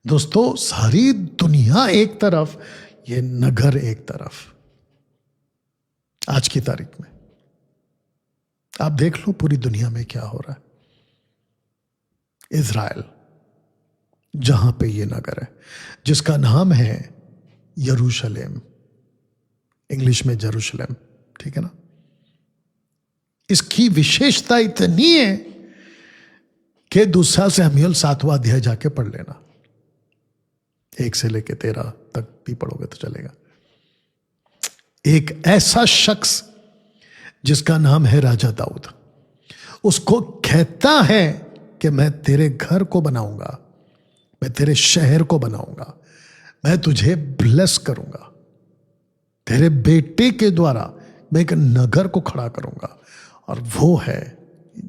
दोस्तों, सारी दुनिया एक तरफ, ये नगर एक तरफ। आज की तारीख में आप देख लो पूरी दुनिया में क्या हो रहा है। इज़राइल, जहां पे ये नगर है जिसका नाम है यरूशलेम, इंग्लिश में जेरूशलेम, ठीक है ना। इसकी विशेषता इतनी है कि 2 शमूएल 7वां अध्याय जाके पढ़ लेना, 1 से लेके 13 तक भी पढ़ोगे तो चलेगा। एक ऐसा शख्स जिसका नाम है राजा दाऊद, उसको कहता है कि मैं तेरे घर को बनाऊंगा, मैं तेरे शहर को बनाऊंगा, मैं तुझे ब्लेस करूंगा, तेरे बेटे के द्वारा मैं एक नगर को खड़ा करूंगा, और वो है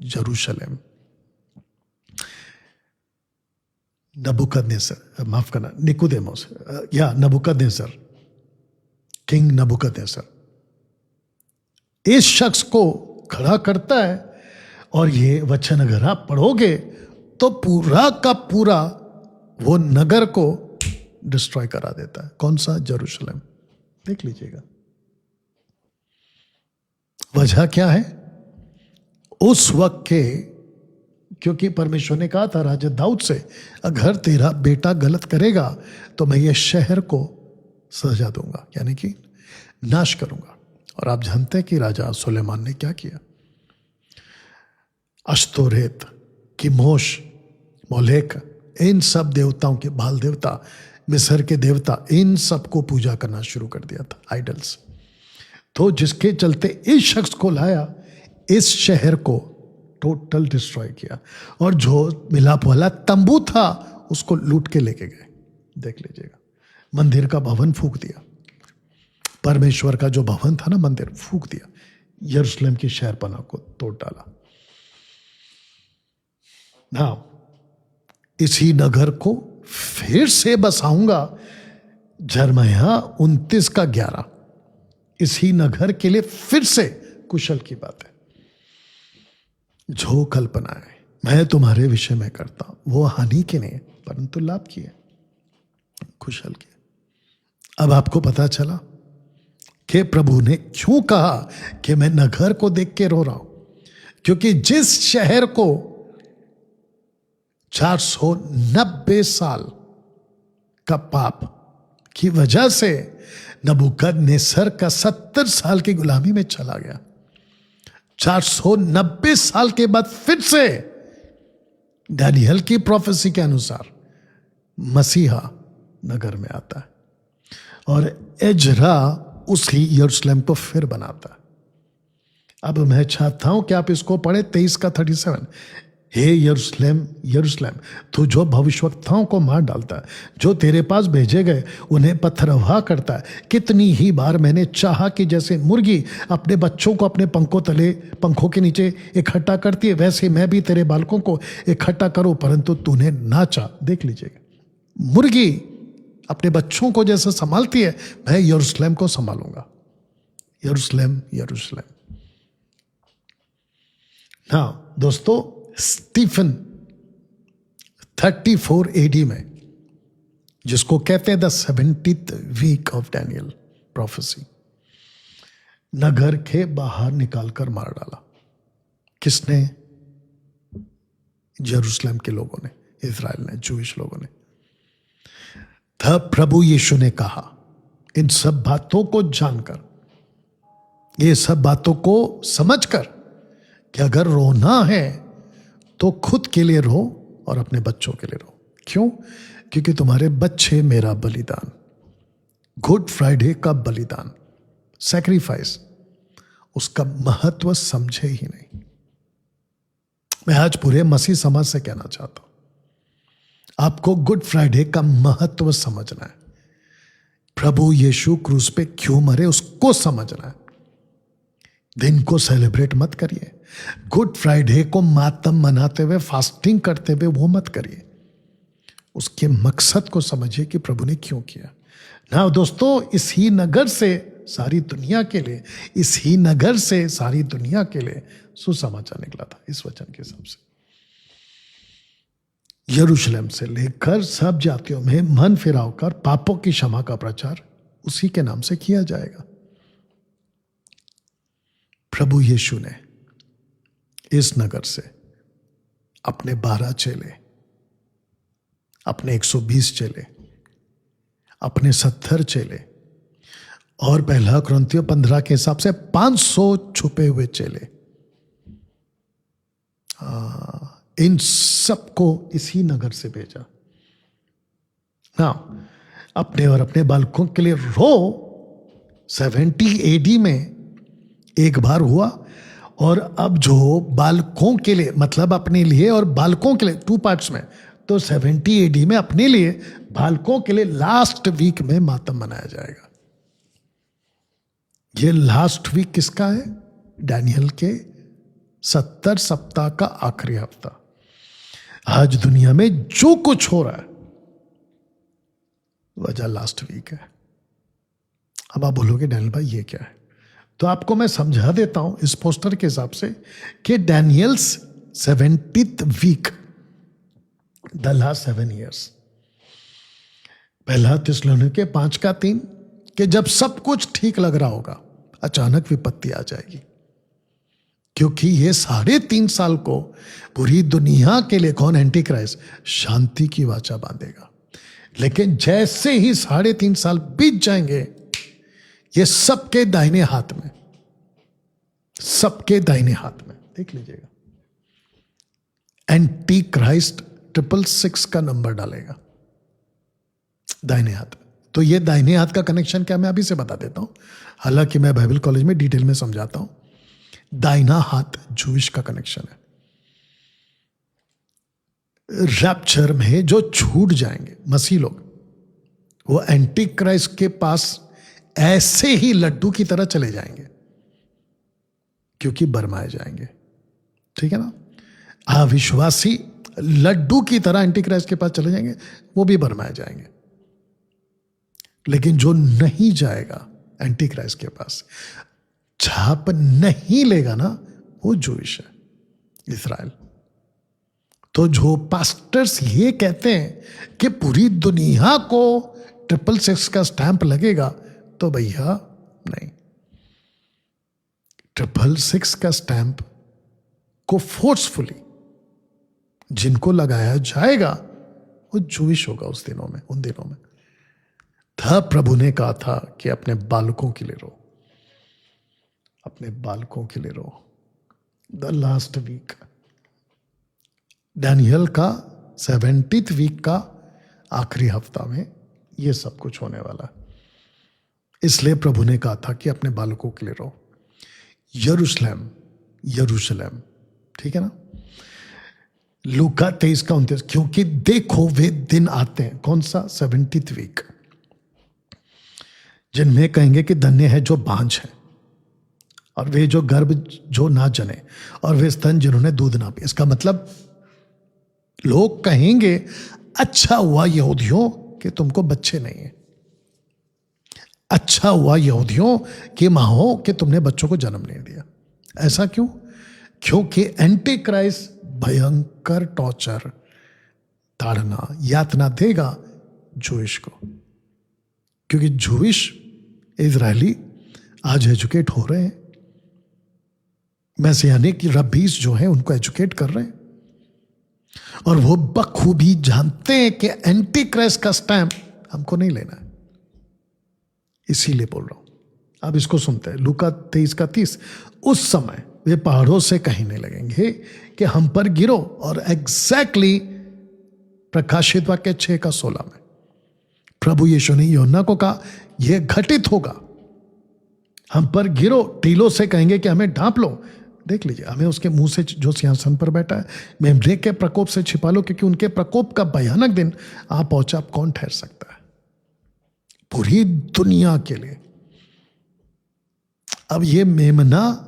यरूशलेम। नबूकदनेस्सर, माफ करना, निकोदेमोस, या नबूकदनेस्सर, किंग नबूकदनेस्सर इस शख्स को खड़ा करता है, और ये वचन अगर आप पढ़ोगे तो पूरा का पूरा वो नगर को डिस्ट्रॉय करा देता है। कौन सा? यरूशलेम। देख लीजिएगा वजह क्या है। उस वक्त के, क्योंकि परमेश्वर ने कहा था राजा दाऊद से, अगर तेरा बेटा गलत करेगा तो मैं ये शहर को सजा दूंगा, यानी कि नाश करूंगा। और आप जानते हैं कि राजा सुलेमान ने क्या किया। अश्तोरेत, किमोश, मोलेक, इन सब देवताओं के, बाल देवता, मिस्र के देवता, इन सबको पूजा करना शुरू कर दिया था, आइडल्स। तो जिसके चलते इस शख्स को लाया, इस शहर को टोटल डिस्ट्रॉय किया, और जो मिलाप वाला तंबू था उसको लूट के लेके गए। देख लीजिएगा, मंदिर का भवन फूंक दिया, परमेश्वर का जो भवन था ना, मंदिर फूंक दिया, यरूशलेम की शहरपना को तोड़ डाला। ना इसी नगर को फिर से बसाऊंगा, यिर्मयाह 29:11। इसी नगर के लिए फिर से, कुशल की बात है, जो कल्पनाएं मैं तुम्हारे विषय में करता हूं वो हानि की नहीं परंतु लाभ की है, कुशल की। अब आपको पता चला कि प्रभु ने क्यों कहा कि मैं नगर को देख के रो रहा हूं। क्योंकि जिस शहर को 490 साल का पाप की वजह से नबूकदनेस्सर का 70 साल की गुलामी में चला गया, 490 साल के बाद फिर से दानियल की प्रोफेसी के अनुसार मसीहा नगर में आता है, और एजरा उसी यरूशलेम को फिर बनाता है। अब मैं चाहता हूं कि आप इसको पढ़े, 23:37। हे यरूशलेम, यरूशलेम, तू जो भविष्यवक्ताओं को मार डालता है, जो तेरे पास भेजे गए उन्हें पथरवाह करता है, कितनी ही बार मैंने चाहा कि जैसे मुर्गी अपने बच्चों को अपने पंखों के नीचे इकट्ठा करती है, वैसे मैं भी तेरे बालकों को इकट्ठा करूं, परंतु तूने ना चाहा। देख लीजिएगा, मुर्गी अपने बच्चों को जैसे संभालती है, मैं यरूशलेम को संभालूंगा। यरूशलेम, यरूशलेम। हाँ दोस्तों, स्टीफन 34 AD में, जिसको कहते हैं the 70th week of Daniel prophecy, नगर के बाहर निकालकर मार डाला। किसने? यरूशलेम के लोगों ने, इज़राइल ने, जूइश लोगों ने। तब प्रभु यीशु ने कहा, इन सब बातों को जानकर, ये सब बातों को समझकर, कि अगर रोना है तो खुद के लिए रो और अपने बच्चों के लिए रो। क्यों? क्योंकि तुम्हारे बच्चे मेरा बलिदान, गुड फ्राइडे का बलिदान, सैक्रिफाइस, उसका महत्व समझे ही नहीं। मैं आज पूरे मसीह समाज से कहना चाहता हूं, आपको गुड फ्राइडे का महत्व समझना है। प्रभु यीशु क्रूस पे क्यों मरे उसको समझना है। दिन को सेलिब्रेट मत करिए, गुड फ्राइडे को मातम मनाते हुए, फास्टिंग करते हुए वो मत करिए। उसके मकसद को समझिए कि प्रभु ने क्यों किया। ना दोस्तों, इसी नगर से सारी दुनिया के लिए, इसी नगर से सारी दुनिया के लिए सुसमाचार निकला था, इस वचन के हिसाब से। यरूशलेम से लेकर सब जातियों में मन फिराव कर पापों की क्षमा का प्रचार उसी के नाम से किया जाएगा। प्रभु यीशु ने इस नगर से अपने 12 चेले, अपने 120 चेले, अपने 70 चेले और 1 कुरिन्थियों 15 के हिसाब से 500 छुपे हुए चेले, इन सबको इसी नगर से भेजा ना। अपने और अपने बालकों के लिए रो 70 एडी में एक बार हुआ, और अब जो बालकों के लिए, मतलब अपने लिए और बालकों के लिए 2 पार्ट्स में, तो 70 एडी में अपने लिए, बालकों के लिए लास्ट वीक में मातम मनाया जाएगा। ये लास्ट वीक किसका है? डैनियल के 70 सप्ताह का आखिरी हफ्ता। आज दुनिया में जो कुछ हो रहा है वजह लास्ट वीक है। अब आप बोलोगे डैनियल भाई ये क्या है? तो आपको मैं समझा देता हूं इस पोस्टर के हिसाब से कि डैनियल्स 70th वीक, द लास्ट 7 years, 1 थिस्सलुनीके 5:3, कि जब सब कुछ ठीक लग रहा होगा अचानक विपत्ति आ जाएगी, क्योंकि ये 3.5 साल को पूरी दुनिया के लिए कौन? एंटी क्राइस्ट शांति की वाचा बांधेगा। लेकिन जैसे ही 3.5 साल बीत जाएंगे, ये सबके दाहिने हाथ में, सबके दाहिने हाथ में, देख लीजिएगा, एंटी क्राइस्ट 666 का नंबर डालेगा दाहिने हाथ में। तो ये दाहिने हाथ का कनेक्शन क्या, मैं अभी से बता देता हूं, हालांकि मैं बाइबल कॉलेज में डिटेल में समझाता हूं। दाहिना हाथ जूइश का कनेक्शन है। रैप्चर में जो छूट जाएंगे मसीह लोग, वो एंटी क्राइस्ट के पास ऐसे ही लड्डू की तरह चले जाएंगे, क्योंकि बरमाए जाएंगे। ठीक है ना? अविश्वासी लड्डू की तरह एंटी क्राइस्ट के पास चले जाएंगे, वो भी बरमाए जाएंगे। लेकिन जो नहीं जाएगा एंटी क्राइस्ट के पास, छाप नहीं लेगा ना, वो जूइश है, इस्राएल। तो जो पास्टर्स ये कहते हैं कि पूरी दुनिया को 666 का स्टैंप लगेगा, तो भैया नहीं, 666 का स्टैंप को फोर्सफुली जिनको लगाया जाएगा वो जूइश होगा उस दिनों में, उन दिनों में। था प्रभु ने कहा था कि अपने बालकों के लिए रो, अपने बालकों के लिए रो। द लास्ट वीक, डैनियल का 70th वीक का आखिरी हफ्ता में ये सब कुछ होने वाला है। इसलिए प्रभु ने कहा था कि अपने बालकों के लिए रो। यरूशलेम, यरूशलेम, ठीक है ना? लूका 23:29, क्योंकि देखो वे दिन आते हैं, कौन सा? 70th वीक, जिनमें कहेंगे कि धन्य है जो बांझ है, और वे जो गर्भ जो ना जने, और वे स्तन जिन्होंने दूध ना पिए। इसका मतलब लोग कहेंगे अच्छा हुआ यहूदियों कि तुमको बच्चे नहीं है, अच्छा हुआ यहूदियों कि मां कि तुमने बच्चों को जन्म नहीं दिया। ऐसा क्यों? क्योंकि एंटी क्राइस्ट भयंकर टॉर्चर, ताड़ना, यातना देगा जूइश को, क्योंकि जूइश इजरायली आज एजुकेट हो रहे हैं, मैसियानिक रब्बीस जो हैं उनको एजुकेट कर रहे हैं, और वो बखूबी जानते हैं कि एंटी क्राइस्ट का स्टैंप हमको नहीं लेना है। इसीलिए बोल रहा हूं। अब इसको सुनते हैं, लूका 23:30, उस समय वे पहाड़ों से कहने लगेंगे कि हम पर गिरो, और एग्जैक्टली प्रकाशित वाक्य 6:16 में प्रभु यीशु ने यूहन्ना को कहा यह घटित होगा, हम पर गिरो, टीलों से कहेंगे कि हमें ढांप लो। देख लीजिए, हमें उसके मुंह से जो सिंहासन पर बैठा है, मेमने के प्रकोप से छिपा लो, क्योंकि उनके प्रकोप का भयानक दिन आ पहुंचा, आप कौन ठहर सकता है? पूरी दुनिया के लिए। अब ये मेमना,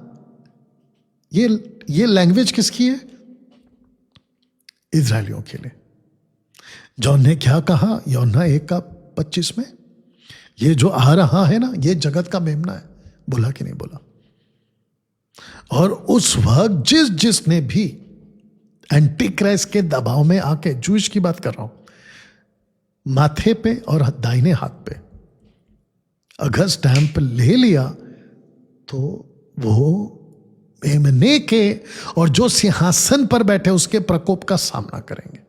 ये लैंग्वेज किसकी है? इजरायलियों के लिए। जॉन ने क्या कहा यूहन्ना 1:25 में? ये जो आ रहा है ना, ये जगत का मेमना है। बोला कि नहीं बोला? और उस वक्त जिसने भी एंटी क्राइस्ट के दबाव में आके, जूश की बात कर रहा हूं, माथे पे और दाहिने हाथ पे अगर स्टैंप ले लिया तो वो मेमने के और जो सिंहासन पर बैठे उसके प्रकोप का सामना करेंगे।